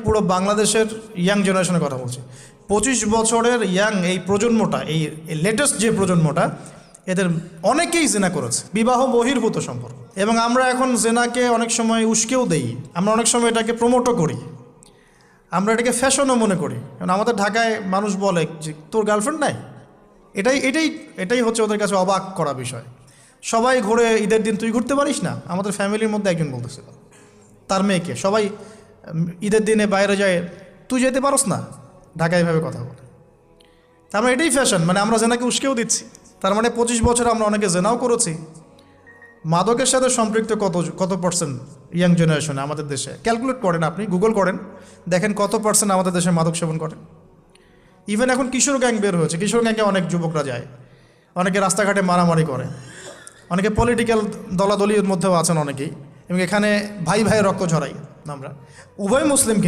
পুরো বাংলাদেশের ইয়াং জেনারেশনের কথা বলছি। 25 বছরের ইয়াং এই প্রজন্মটা, এই লেটেস্ট যে প্রজন্মটা, এদের অনেকেই জেনা করেছে, বিবাহ বহির্ভূত সম্পর্ক। এবং আমরা এখন জেনাকে অনেক সময় উস্কেও দেই, আমরা অনেক সময় এটাকে প্রমোটও করি, আমরা এটাকে ফ্যাশনও মনে করি। কারণ আমাদের ঢাকায় মানুষ বলে যে তোর গার্লফ্রেন্ড নাই, এটাই হচ্ছে ওদের কাছে অবাক করা বিষয়। সবাই ঘুরে, ঈদের দিন তুই ঘুরতে পারিস না? আমাদের ফ্যামিলির মধ্যে একজন বলতেছিল তার মেয়েকে, সবাই ঈদের দিনে বাইরে যায়, তুই যেতে পারস না? ঢাকায় এভাবে কথা বলে। তার মানে এটাই ফ্যাশন, মানে আমরা জেনাকে উস্কেও দিচ্ছি। তার মানে 25 বছরে আমরা অনেকে জেনাও করেছি। মাদকের সাথে সম্পৃক্ত কত পার্সেন্ট ইয়াং জেনারেশনে আমাদের দেশে? ক্যালকুলেট করেন, আপনি গুগল করেন, দেখেন কত পার্সেন্ট আমাদের দেশে মাদক সেবন করে। ইভেন এখন কিশোর গ্যাং বের হয়েছে, কিশোর গ্যাংয়ে অনেক যুবকরা যায়, অনেকে রাস্তাঘাটে মারামারি করে, অনেকে পলিটিক্যাল দলাদলির মধ্যেও আছেন অনেকেই, এবং এখানে ভাই ভাইয়ের রক্ত ঝরাই আমরা। উভয় মুসলিম কিন্তু